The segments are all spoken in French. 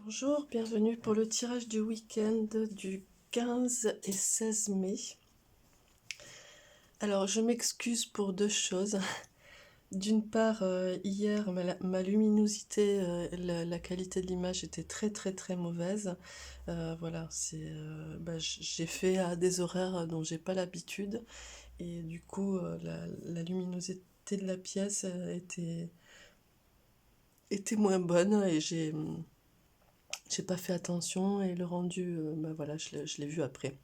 Bonjour, bienvenue pour le tirage du week-end du 15 et 16 mai. Alors, je m'excuse pour deux choses. D'une part, hier, ma luminosité, la qualité de l'image était très mauvaise. Voilà, j'ai fait à des horaires dont j'ai pas l'habitude. Et du coup, la luminosité de la pièce était moins bonne et j'ai pas fait attention et le rendu, voilà, je l'ai vu après.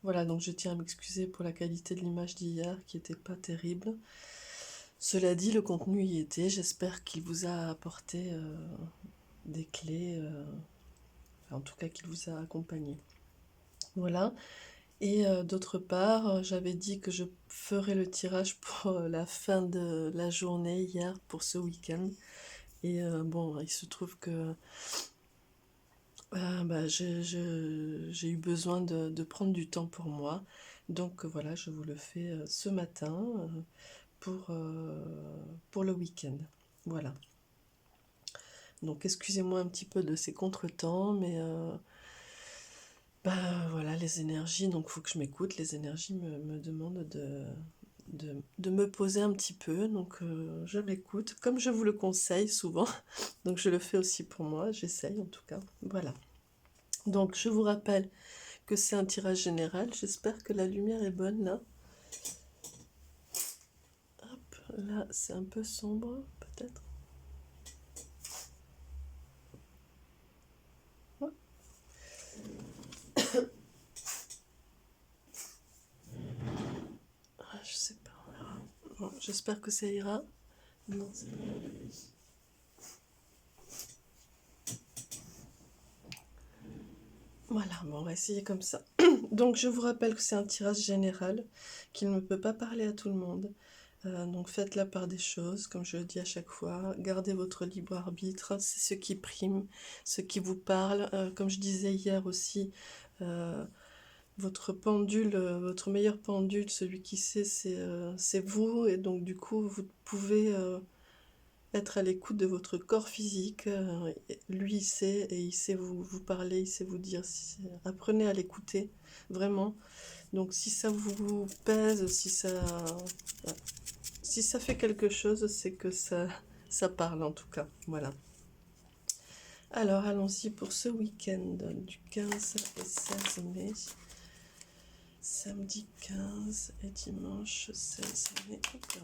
Voilà, donc je tiens à m'excuser pour la qualité de l'image d'hier qui était pas terrible. Cela dit, le contenu y était. J'espère qu'il vous a apporté des clés, en tout cas qu'il vous a accompagné. Voilà. Et d'autre part, j'avais dit que je ferais le tirage pour la fin de la journée hier pour ce week-end. Et bon, il se trouve que j'ai eu besoin de prendre du temps pour moi. Donc voilà, je vous le fais ce matin pour le week-end. Voilà. Donc excusez-moi un petit peu de ces contretemps, mais voilà, les énergies, donc il faut que je m'écoute. Les énergies me demandent de me poser un petit peu, donc je m'écoute, comme je vous le conseille souvent. Donc je le fais aussi pour moi, j'essaye en tout cas. Voilà. Donc je vous rappelle que c'est un tirage général. J'espère que la lumière est bonne là. Hop, là c'est un peu sombre peut-être. Je sais pas, on verra. Bon, j'espère que ça ira. Non, voilà, bon, on va essayer comme ça. Donc je vous rappelle que c'est un tirage général, qu'il ne peut pas parler à tout le monde. Donc faites la part des choses, comme je le dis à chaque fois. Gardez votre libre arbitre, c'est ce qui prime, ce qui vous parle. Comme je disais hier aussi, votre pendule, votre meilleur pendule, celui qui sait, c'est vous. Et donc du coup, vous pouvez être à l'écoute de votre corps physique. Lui, il sait, et il sait vous parler, il sait vous dire. Apprenez à l'écouter, vraiment. Donc si ça vous pèse, si ça fait quelque chose, c'est que ça parle en tout cas. Voilà. Alors allons-y pour ce week-end du 15 et 16 mai. Samedi 15 et dimanche 16 mai. Hop là.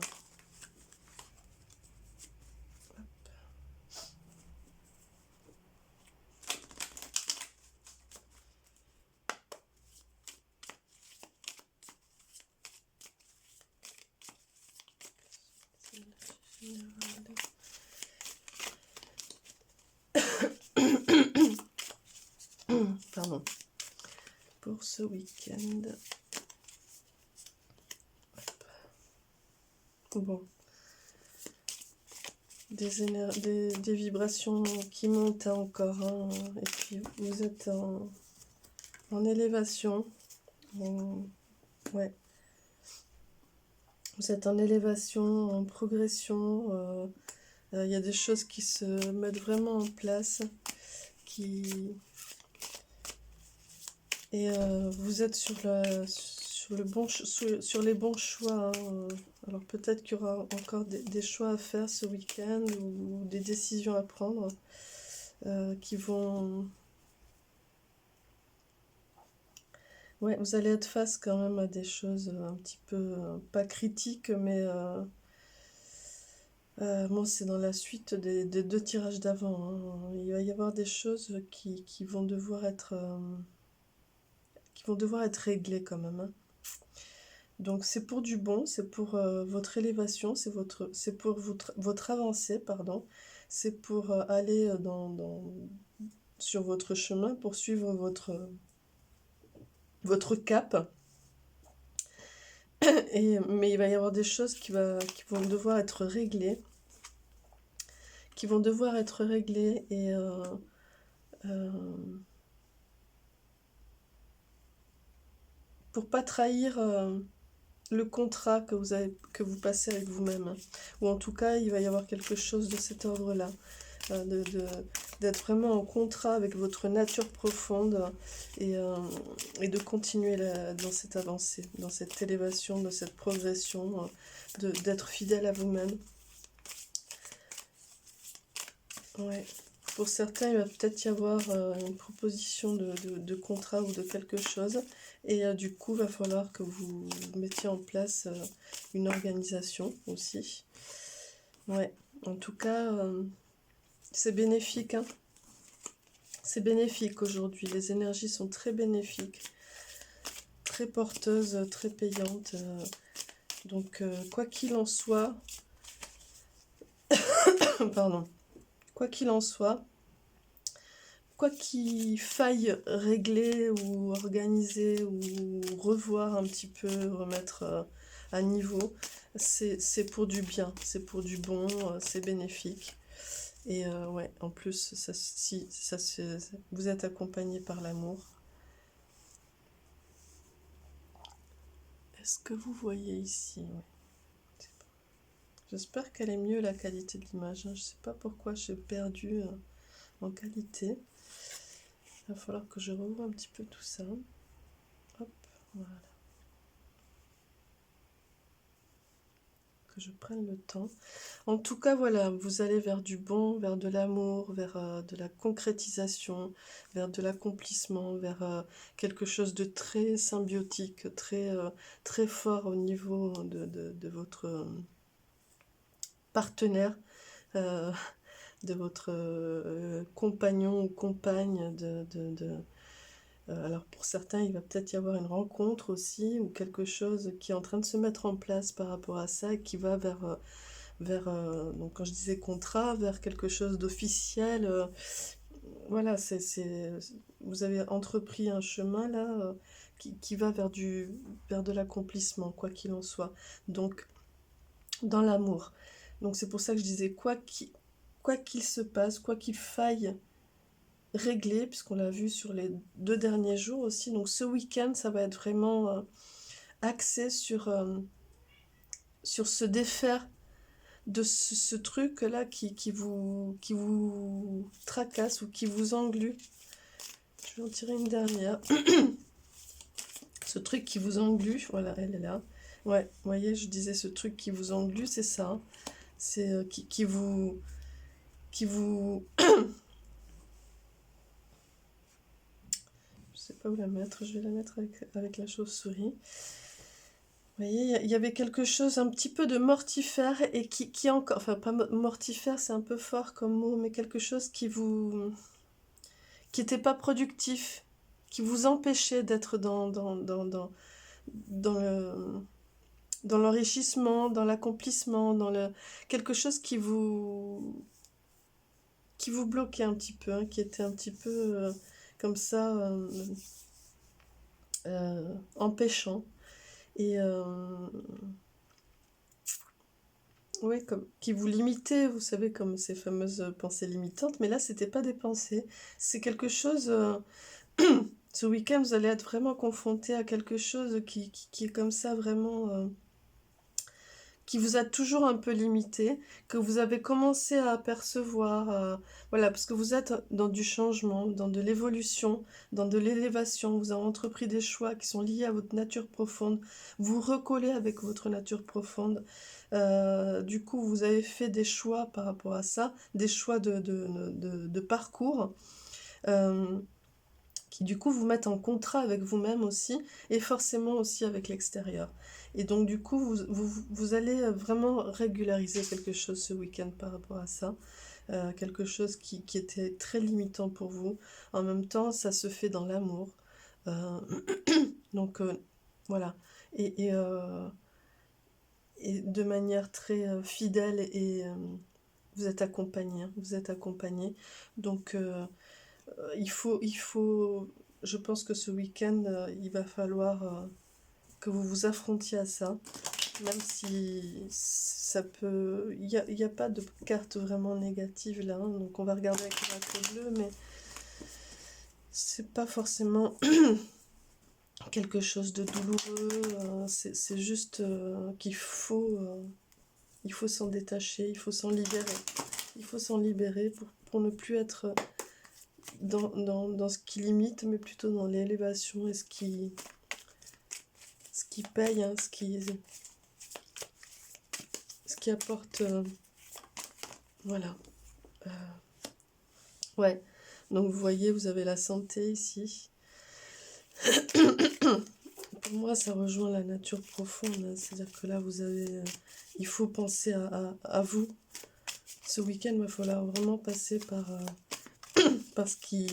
Pardon. Pour ce week-end. Bon. Des vibrations qui montent encore. Hein, et puis vous êtes en élévation. Ouais. Vous êtes en élévation, en progression. Il y a des choses qui se mettent vraiment en place. Et vous êtes sur les bons choix. Hein. Alors peut-être qu'il y aura encore des choix à faire ce week-end ou des décisions à prendre qui vont... Ouais, vous allez être face quand même à des choses un petit peu, pas critiques, mais moi c'est dans la suite des deux tirages d'avant. Hein. Il va y avoir des choses qui vont devoir être réglées quand même. Hein. Donc c'est pour du bon, c'est pour votre élévation, c'est pour votre avancée, pardon. C'est pour aller sur votre chemin, pour suivre votre cap. Mais il va y avoir des choses qui vont devoir être réglées. Et pour pas trahir le contrat que vous passez avec vous-même. Ou en tout cas, il va y avoir quelque chose de cet ordre-là. d'être vraiment en contrat avec votre nature profonde et de continuer dans cette avancée, dans cette élévation, dans cette progression, d'être fidèle à vous-même. Ouais. Pour certains, il va peut-être y avoir une proposition de contrat ou de quelque chose. Et du coup, il va falloir que vous mettiez en place une organisation aussi. Ouais, en tout cas, c'est bénéfique, hein. C'est bénéfique aujourd'hui. Les énergies sont très bénéfiques, très porteuses, très payantes. Donc, quoi qu'il en soit, pardon, quoi qu'il en soit, quoi qu'il faille régler ou organiser ou revoir un petit peu, remettre à niveau, c'est pour du bien, c'est pour du bon, c'est bénéfique. Et ouais, en plus, si vous êtes accompagné par l'amour. Est-ce que vous voyez ici? Ouais. J'espère qu'elle est mieux la qualité de l'image. Je ne sais pas pourquoi j'ai perdu en qualité. Il va falloir que je revoie un petit peu tout ça. Hop, voilà. Que je prenne le temps. En tout cas, voilà, vous allez vers du bon, vers de l'amour, vers de la concrétisation, vers de l'accomplissement, vers quelque chose de très symbiotique, très fort au niveau de votre partenaire, de votre compagnon ou compagne, alors pour certains, il va peut-être y avoir une rencontre aussi, ou quelque chose qui est en train de se mettre en place par rapport à ça, et qui va donc quand je disais contrat, vers quelque chose d'officiel. Voilà, vous avez entrepris un chemin là qui va vers de l'accomplissement, quoi qu'il en soit. Donc, dans l'amour. Donc c'est pour ça que je disais, quoi qu'il se passe, quoi qu'il faille régler, puisqu'on l'a vu sur les 2 derniers jours aussi. Donc ce week-end, ça va être vraiment axé sur se défaire de ce truc-là qui vous tracasse ou qui vous englue. Je vais en tirer une dernière. Ce truc qui vous englue, voilà, elle est là. Ouais, vous voyez, je disais ce truc qui vous englue, c'est ça. Hein. C'est qui vous... Je sais pas où la mettre, je vais la mettre avec la chauve-souris. Vous voyez, il y avait quelque chose un petit peu de mortifère et qui encore... Enfin, pas mortifère, c'est un peu fort comme mot, mais quelque chose qui n'était pas productif, qui vous empêchait d'être dans l'enrichissement, dans l'accomplissement, quelque chose qui vous bloquait un petit peu, hein, qui était un petit peu comme ça, empêchant. Et ouais, qui vous limitait, vous savez, comme ces fameuses pensées limitantes. Mais là, c'était pas des pensées. C'est quelque chose... ce week-end, vous allez être vraiment confronté à quelque chose qui est comme ça, vraiment... qui vous a toujours un peu limité, que vous avez commencé à apercevoir, voilà, parce que vous êtes dans du changement, dans de l'évolution, dans de l'élévation, vous avez entrepris des choix qui sont liés à votre nature profonde, vous recollez avec votre nature profonde, du coup vous avez fait des choix par rapport à ça, des choix de parcours, qui du coup vous mettent en contrat avec vous-même aussi, et forcément aussi avec l'extérieur. Et donc du coup, vous allez vraiment régulariser quelque chose ce week-end par rapport à ça, quelque chose qui était très limitant pour vous. En même temps, ça se fait dans l'amour. Euh, donc voilà. Et de manière très fidèle, et vous êtes accompagné, hein, vous êtes accompagné. Donc il faut, je pense que ce week-end, il va falloir que vous vous affrontiez à ça, même si ça peut... Il y a pas de carte vraiment négative là, hein, donc on va regarder avec l'oracle bleu, mais c'est pas forcément quelque chose de douloureux, c'est juste qu'il faut, il faut s'en détacher, il faut s'en libérer. Il faut s'en libérer pour ne plus être dans ce qui limite, mais plutôt dans l'élévation et ce qui paye, hein, ce qui apporte... voilà. Ouais, donc vous voyez, vous avez la santé ici. Pour moi, ça rejoint la nature profonde, hein. C'est-à-dire que là, vous avez... il faut penser à vous. Ce week-end, il va falloir vraiment passer par ce qui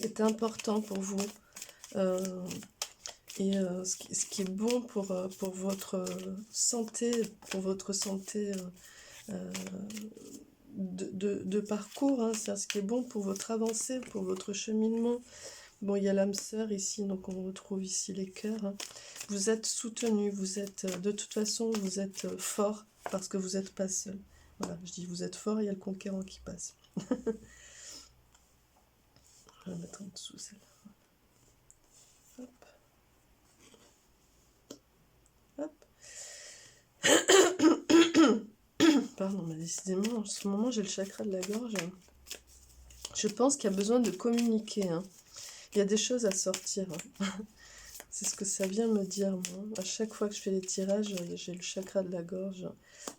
est important pour vous. Ce qui est bon pour votre santé, de parcours, hein, c'est ce qui est bon pour votre avancée, pour votre cheminement. Bon, il y a l'âme sœur ici, donc on retrouve ici les cœurs, hein. Vous êtes soutenu, vous êtes, de toute façon, vous êtes fort parce que vous n'êtes pas seul. Voilà, je dis vous êtes fort, il y a le conquérant qui passe. Je vais mettre en dessous celle-là. Hop. Hop. Pardon, mais décidément, en ce moment, j'ai le chakra de la gorge. Je pense qu'il y a besoin de communiquer, hein. Il y a des choses à sortir, hein. C'est ce que ça vient me dire, moi. À chaque fois que je fais les tirages, j'ai le chakra de la gorge.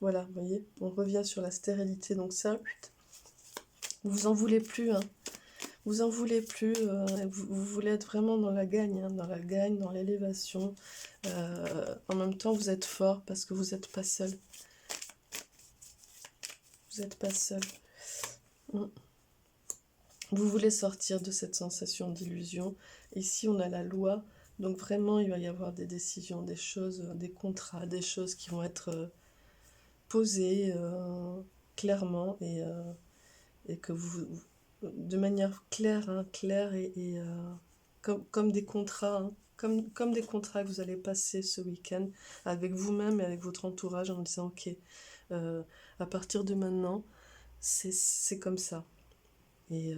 Voilà, vous voyez, on revient sur la stérilité. Donc ça, vous en voulez plus, hein. Vous en voulez plus. Vous voulez être vraiment dans la gagne, hein, dans l'élévation. En même temps, vous êtes fort parce que vous n'êtes pas seul. Vous n'êtes pas seul. Vous voulez sortir de cette sensation d'illusion. Ici, on a la loi. Donc vraiment, il va y avoir des décisions, des choses, des contrats, des choses qui vont être posées clairement et que vous, de manière claire, hein, claire et comme des contrats, hein, comme des contrats que vous allez passer ce week-end avec vous-même et avec votre entourage en disant ok, à partir de maintenant, c'est comme ça. Et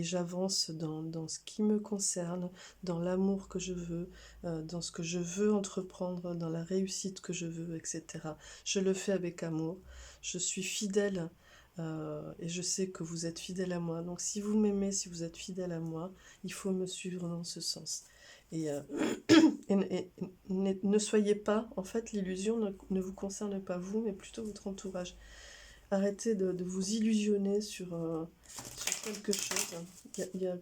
j'avance dans ce qui me concerne, dans l'amour que je veux, dans ce que je veux entreprendre, dans la réussite que je veux, etc. Je le fais avec amour, je suis fidèle et je sais que vous êtes fidèle à moi. Donc si vous m'aimez, si vous êtes fidèle à moi, il faut me suivre dans ce sens. Et, ne soyez pas, en fait l'illusion ne vous concerne pas vous, mais plutôt votre entourage. Arrêtez de vous illusionner sur quelque chose. Il y a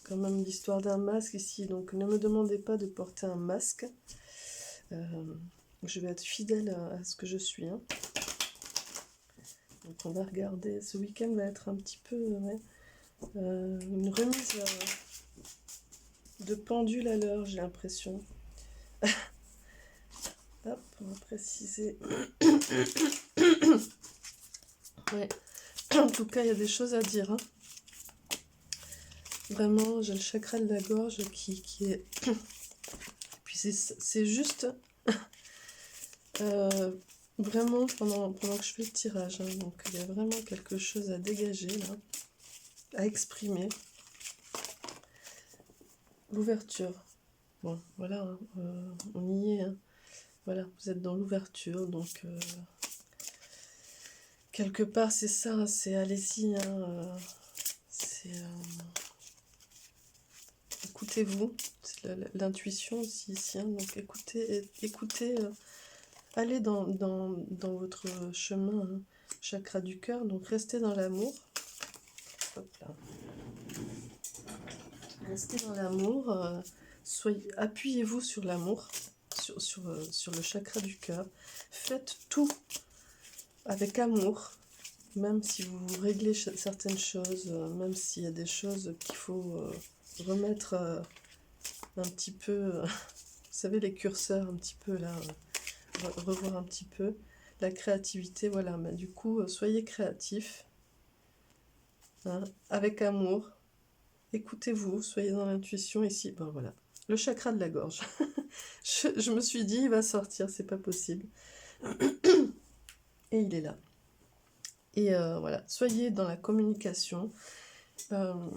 quand même l'histoire d'un masque ici, donc ne me demandez pas de porter un masque. Je vais être fidèle à ce que je suis, hein. Donc on va regarder, ce week-end va être un petit peu une remise de pendule à l'heure, j'ai l'impression. Hop, on va préciser. Ouais. En tout cas, il y a des choses à dire, hein. Vraiment, j'ai le chakra de la gorge qui est... Puis c'est juste... vraiment pendant que je fais le tirage, hein. Donc il y a vraiment quelque chose à dégager, là, à exprimer. L'ouverture. Bon, voilà, hein, on y est, hein. Voilà, vous êtes dans l'ouverture, donc... quelque part, c'est ça, hein, c'est allez-y, hein, c'est... écoutez-vous, c'est l'intuition aussi ici, hein, donc écoutez, allez dans votre chemin, hein, chakra du cœur, donc restez dans l'amour. Hop là. Restez dans l'amour, appuyez-vous sur l'amour, sur le chakra du cœur. Faites tout avec amour, même si vous réglez certaines choses, même s'il y a des choses qu'il faut remettre un petit peu, vous savez, les curseurs un petit peu là, revoir un petit peu la créativité, voilà. Mais du coup, soyez créatifs, hein, avec amour. Écoutez-vous, soyez dans l'intuition ici. Ben voilà, le chakra de la gorge. je me suis dit, il va sortir, c'est pas possible. Et il est là. Et voilà, soyez dans la communication.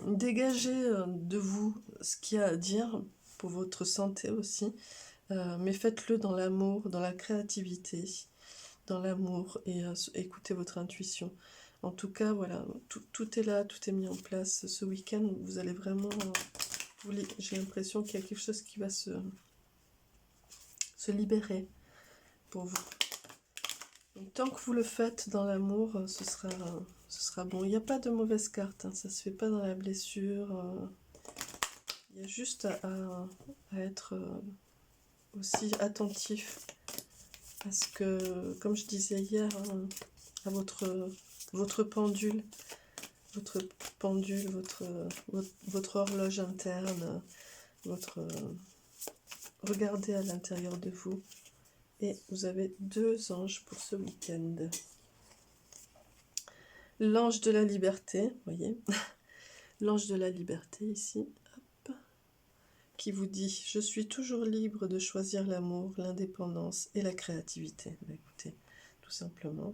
Dégagez de vous ce qu'il y a à dire pour votre santé aussi. Mais faites-le dans l'amour, dans la créativité, dans l'amour et écoutez votre intuition. En tout cas, voilà, tout est là, tout est mis en place. Ce week-end, vous allez vraiment... j'ai l'impression qu'il y a quelque chose qui va se libérer pour vous. Donc, tant que vous le faites dans l'amour, ce sera bon. Il n'y a pas de mauvaise carte, hein, ça se fait pas dans la blessure. Il y a juste à être aussi attentif à ce que, comme je disais hier, hein, à votre pendule, votre horloge interne, regardez à l'intérieur de vous. Et vous avez 2 anges pour ce week-end. L'ange de la liberté, voyez, l'ange de la liberté ici, hop, qui vous dit « Je suis toujours libre de choisir l'amour, l'indépendance et la créativité. » Écoutez, tout simplement,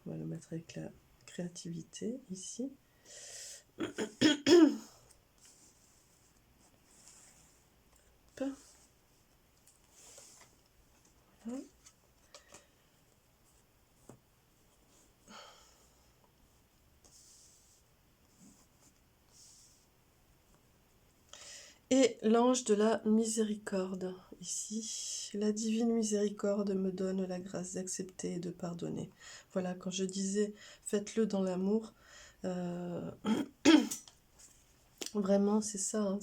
on va le mettre avec la créativité ici. Hop. Voilà. Et l'ange de la miséricorde, ici, la divine miséricorde me donne la grâce d'accepter et de pardonner. Voilà, quand je disais faites-le dans l'amour, vraiment c'est ça, hein,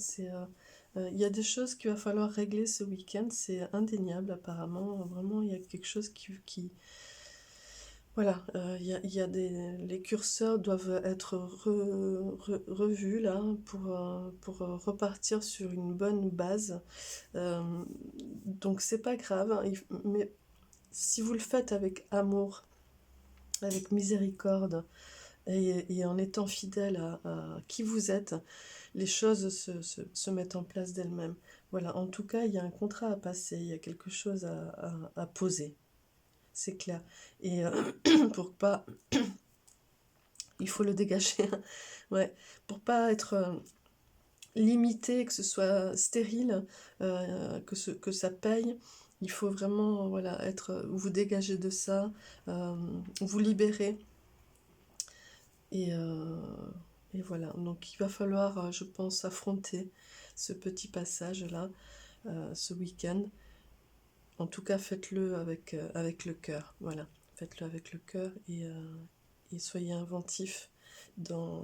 il y a des choses qu'il va falloir régler ce week-end, c'est indéniable apparemment, vraiment il y a quelque chose qui voilà, les curseurs doivent être revus là pour repartir sur une bonne base. Donc c'est pas grave, hein, mais si vous le faites avec amour, avec miséricorde et en étant fidèle à qui vous êtes, les choses se mettent en place d'elles-mêmes. Voilà, en tout cas, il y a un contrat à passer, il y a quelque chose à poser. C'est clair. Et pour pas... il faut le dégager. Ouais. Pour pas être limité, que ce soit stérile, que ça paye, il faut vraiment voilà, vous dégager de ça, vous libérer. Et voilà. Donc il va falloir, je pense, affronter ce petit passage-là, ce week-end. En tout cas, faites-le avec le cœur. Voilà, faites-le avec le cœur et soyez inventif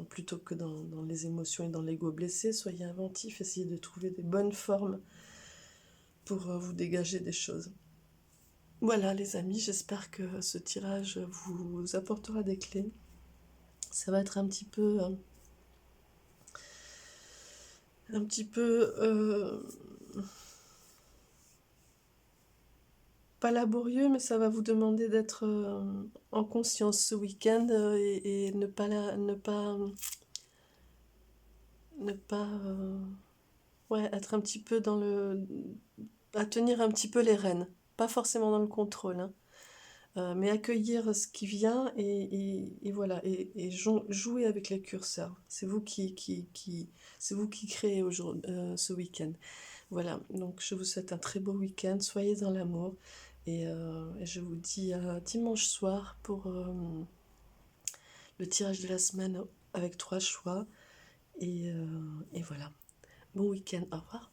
plutôt que dans les émotions et dans l'ego blessé. Soyez inventif, essayez de trouver des bonnes formes pour vous dégager des choses. Voilà les amis, j'espère que ce tirage vous apportera des clés. Ça va être un petit peu pas laborieux, mais ça va vous demander d'être en conscience ce week-end et ne pas être un petit peu à tenir un petit peu les rênes, pas forcément dans le contrôle, hein, mais accueillir ce qui vient et voilà, et jouer avec les curseurs. C'est vous c'est vous qui créez ce week-end. Voilà, donc je vous souhaite un très beau week-end, soyez dans l'amour, et je vous dis à dimanche soir pour le tirage de la semaine avec 3 choix, et voilà. Bon week-end, au revoir.